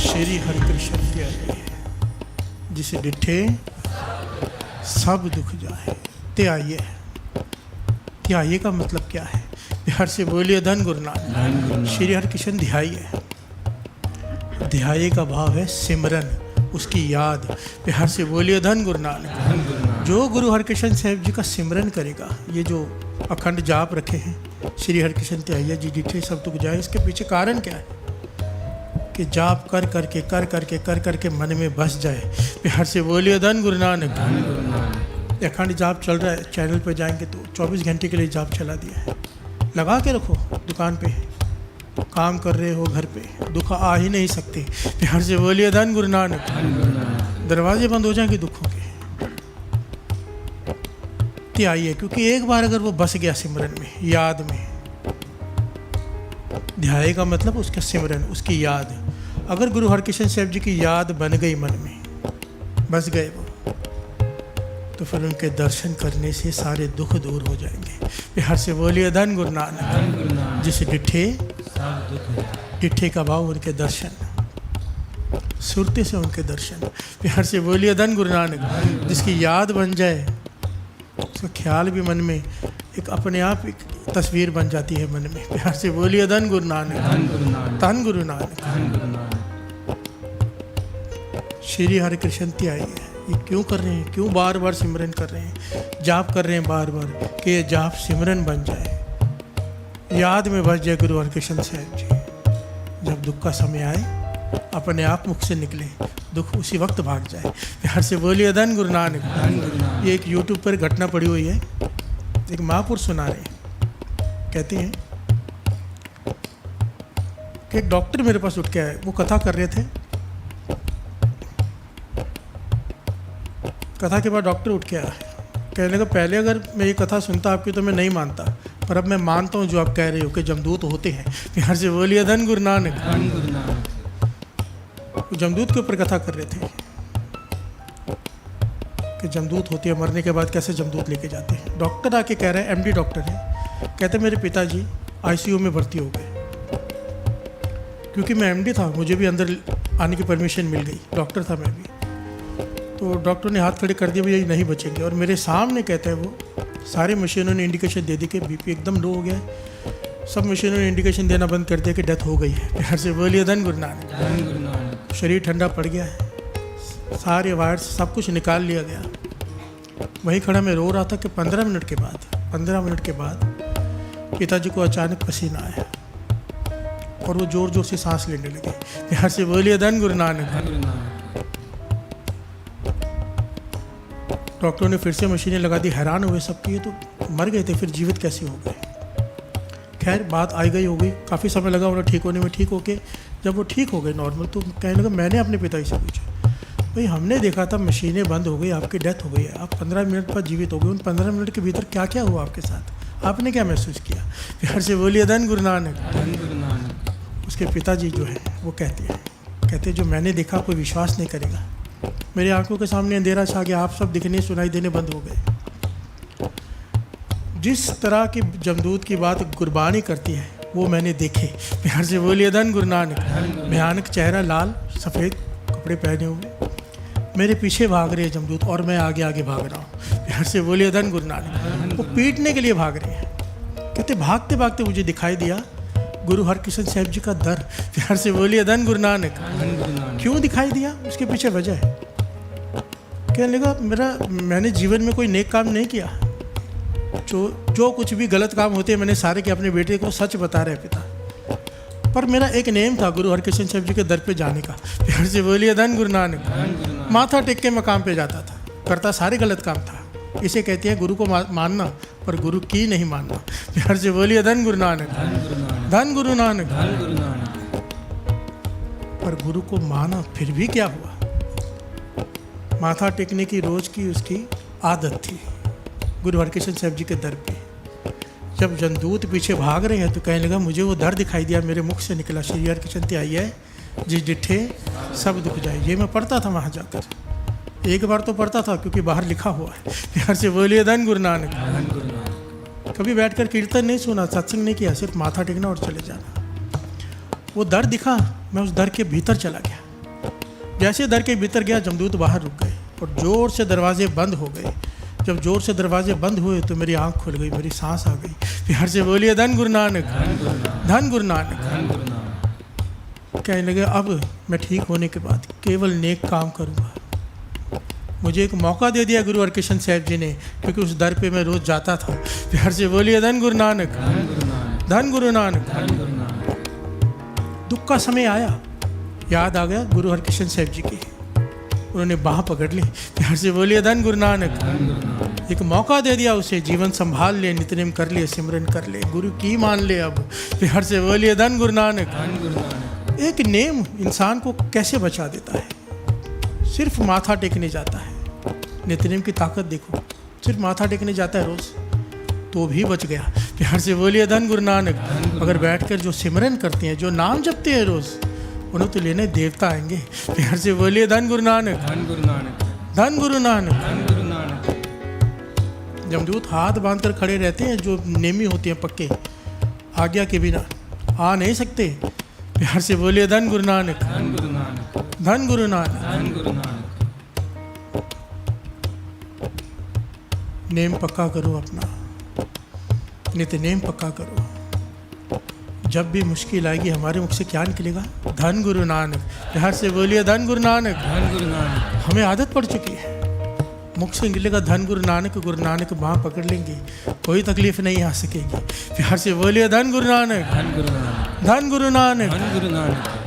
श्री हरिकृष्ण त्याये जिसे डिठे सब दुख जाए। त्याये, त्याये का मतलब क्या है? बिहार से बोलिए धन गुरु नानक। श्री हरिकृष्ण ध्याये, ध्याये का भाव है सिमरन, उसकी याद। बिहार से बोलिए धन गुरु नानक। जो गुरु हरिकृष्ण साहब जी का सिमरन करेगा, ये जो अखंड जाप रखे हैं श्री हरिकृष्ण त्याये जी डिठे सब दुख जाए, इसके पीछे कारण क्या है? कि जाप कर करके मन में बस जाए। बिहार से बोलिए धन गुरु नानक। अखंड जाप चल रहा है, चैनल पे जाएंगे तो 24 घंटे के लिए जाप चला दिया है। लगा के रखो, दुकान पे काम कर रहे हो, घर पे, दुख आ ही नहीं सकते। बिहार से बोलिए धन गुरु नानक। दरवाजे बंद हो जाएंगे दुखों के। त्याये, क्योंकि एक बार अगर वो बस गया सिमरन में, याद में, ध्याये का मतलब उसका सिमरन, उसकी याद। अगर गुरु हरिकृष्ण साहब जी की याद बन गई मन में, बस गए वो, तो फिर उनके दर्शन करने से सारे दुख दूर हो जाएंगे। बिहार से बोलिए धन गुरु नानक। जिसे डिठे, डिठे का भाव उनके दर्शन, सुरते से उनके दर्शन। बिहार से बोलिए धन गुरु नानक। जिसकी याद बन जाए, उसका ख्याल भी मन में एक अपने आप एक तस्वीर बन जाती है मन में। बिहार से बोलिए धन गुरु नानक। धन गुरु नानक। श्री हरिकृष्ण त्याये, ये क्यों कर रहे हैं? क्यों बार बार सिमरन कर रहे हैं, जाप कर रहे हैं बार बार, कि ये जाप सिमरन बन जाए, याद में बस जाए गुरु हरिकृष्ण साहब जी। जब दुख का समय आए, अपने आप मुख से निकले, दुख उसी वक्त भाग जाए। बिहार से बोलिए धन गुरु नानक। ये एक यूट्यूब पर घटना पड़ी हुई है, एक महापुरुष सुना रहे हैं, कहते हैं कि एक डॉक्टर मेरे पास उठ के आए, वो कथा कर रहे थे। कथा के बाद डॉक्टर उठ के आया, कहने लगा पहले अगर मैं ये कथा सुनता आपकी तो मैं नहीं मानता, पर अब मैं मानता हूँ जो आप कह रहे हो कि जमदूत होते हैं। बिहार से बोलिए धन गुरु नानक। जमदूत के ऊपर कथा कर रहे थे कि जमदूत होती है, मरने के बाद कैसे जमदूत लेके जाते हैं। डॉक्टर आके कह रहे हैं, एमडी डॉक्टर है, कहते मेरे पिताजी आईसीयू में भर्ती हो गए। क्योंकि मैं एमडी था, मुझे भी अंदर आने की परमिशन मिल गई, डॉक्टर था मैं भी। तो डॉक्टर ने हाथ खड़े कर दिया, भैया नहीं बचेंगे। और मेरे सामने कहता है वो, सारे मशीनों ने इंडिकेशन दे दी कि बीपी एकदम लो हो गया, सब मशीनों ने इंडिकेशन देना बंद कर दिया कि डेथ हो गई है। बिहार से बोलिए धन गुरु नानक। शरीर ठंडा पड़ गया है, सारे वायर्स सब कुछ निकाल लिया गया। वहीं खड़ा मैं रो रहा था कि 15 मिनट के बाद पिताजी को अचानक पसीना आया और वो जोर जोर से सांस लेने लगे। बिहार से बोलिए धन गुरु नानक। डॉक्टरों ने फिर से मशीनें लगा दी, हैरान हुए सब कि ये तो मर गए थे, फिर जीवित कैसे हो गए। खैर बात आई गई हो गई, काफ़ी समय लगा उन्हें ठीक होने में। ठीक होके जब वो ठीक हो गए नॉर्मल, तो कहने लगा मैंने अपने पिताजी से पूछा, भाई हमने देखा था मशीनें बंद हो गई, आपकी डेथ हो गई है, आप 15 मिनट बाद जीवित हो गए, उन 15 मिनट के भीतर क्या क्या हुआ आपके साथ, आपने क्या महसूस किया? बिहार से बोलिए धन गुरु नानक। उसके पिताजी जो है वो कहते जो मैंने देखा कोई विश्वास नहीं करेगा, मेरी आंखों के सामने अंधेरा छा गया, आप सब दिखने सुनाई देने बंद हो गए। जिस तरह की जमदूत की बात गुरबानी करती है वो मैंने देखे। बिहार से बोलिए धन गुरु नानक। भयानक चेहरा, लाल सफ़ेद कपड़े पहने हुए, मेरे पीछे भाग रहे हैं जमदूत और मैं आगे आगे भाग रहा हूँ। बिहार से बोलिए धन गुरु नानक। वो पीटने के लिए भाग रहे हैं। कहते भागते भागते मुझे दिखाई दिया गुरु हरिकृष्ण साहब जी का दर। बिहार से बोलिए धन गुरु नानक। क्यों दिखाई दिया? उसके पीछे वजह है। कहने लगा मैंने जीवन में कोई नेक काम नहीं किया, जो कुछ भी गलत काम होते हैं मैंने सारे के अपने बेटे को सच बता रहे पिता, पर मेरा एक नेम था गुरु हरिकृष्ण साहब जी के दर पे जाने का। बिहार से बोलिए धन गुरु नानक। माथा टेक के मकाम पे जाता था, करता सारे गलत काम था। इसे कहते हैं गुरु को मानना पर गुरु की नहीं मानना। बिहार से बोलिए धन गुरु नानक। धन गुरु नानक। पर गुरु को माना फिर भी क्या हुआ? माथा टेकने की रोज की उसकी आदत थी गुरु हरिकृष्ण साहब जी के दर पे। जब जमदूत पीछे भाग रहे हैं तो कहने लगा मुझे वो दर दिखाई दिया, मेरे मुख से निकला, श्री हरिकृष्ण त्याये जिस डिठे सब दुख जाए। ये मैं पढ़ता था वहाँ जाकर, एक बार तो पढ़ता था क्योंकि बाहर लिखा हुआ है। बिहार से बोलिए धन गुरु नानक। कभी बैठकर कीर्तन नहीं सुना, सत्संग नहीं किया, सिर्फ माथा टेकना और चले जाना। वो दर दिखा, मैं उस दर के भीतर चला गया। जैसे दर के भीतर गया जमदूत बाहर रुक गए और ज़ोर से दरवाजे बंद हो गए। जब ज़ोर से दरवाजे बंद हुए तो मेरी आंख खुल गई, मेरी सांस आ गई। प्यार से बोलिए धन गुरु नानक, धन गुरु नानक। कहने लगे अब मैं ठीक होने के बाद केवल नेक काम करूँगा। मुझे एक मौका दे दिया गुरु हरकिशन साहब जी ने, क्योंकि उस दर पे मैं रोज़ जाता था। प्यार से बोलिए धन गुरु नानक, धन गुरु नानक। दुख का समय आया, याद आ गया गुरु हरकिशन साहब जी की, उन्होंने बाह पकड़ ली। प्यार से बोलिए धन गुरु नानक। एक मौका दे दिया उसे, जीवन संभाल ले, नित्यनेम कर ले, सिमरन कर ले, गुरु की मान ले। अब प्यार से बोलिए धन गुरु नानक। एक नेम इंसान को कैसे बचा देता है। सिर्फ माथा टेकने जाता है, नित्यनेम की ताकत देखो, सिर्फ माथा टेकने जाता है रोज़ तो भी बच गया। प्यार से बोलिए धन गुरु नानक। अगर बैठकर जो सिमरन करते हैं, जो नाम जपते हैं रोज़, उन्हें तो लेने देवता आएंगे। प्यार से बोलिए धन गुरु नानक, धन गुरु नानक, धन गुरु नानक, धन गुरु नानक। जमदूत हाथ बांधकर खड़े रहते हैं, जो नेमी होते हैं पक्के, आज्ञा के बिना आ नहीं सकते। प्यार से बोलिए धन गुरु नानक, धन गुरु नानक, धन गुरु नानक, धन गुरु नानक। नेम पक्का करो अपना, नित्य नेम पक्का करो। जब भी मुश्किल आएगी हमारे मुख से क्या निकलेगा? धन गुरु नानक। प्यार से बोलिए धन गुरु नानक, धन गुरु नानक। हमें आदत पड़ चुकी है, मुख से निकलेगा धन गुरु नानक, गुरु नानक बाँह पकड़ लेंगे, कोई तकलीफ नहीं आ सकेगी। प्यार से बोलिए धन गुरु नानक, धन गुरु नानक, धन गुरु नानक, धन गुरु नानक।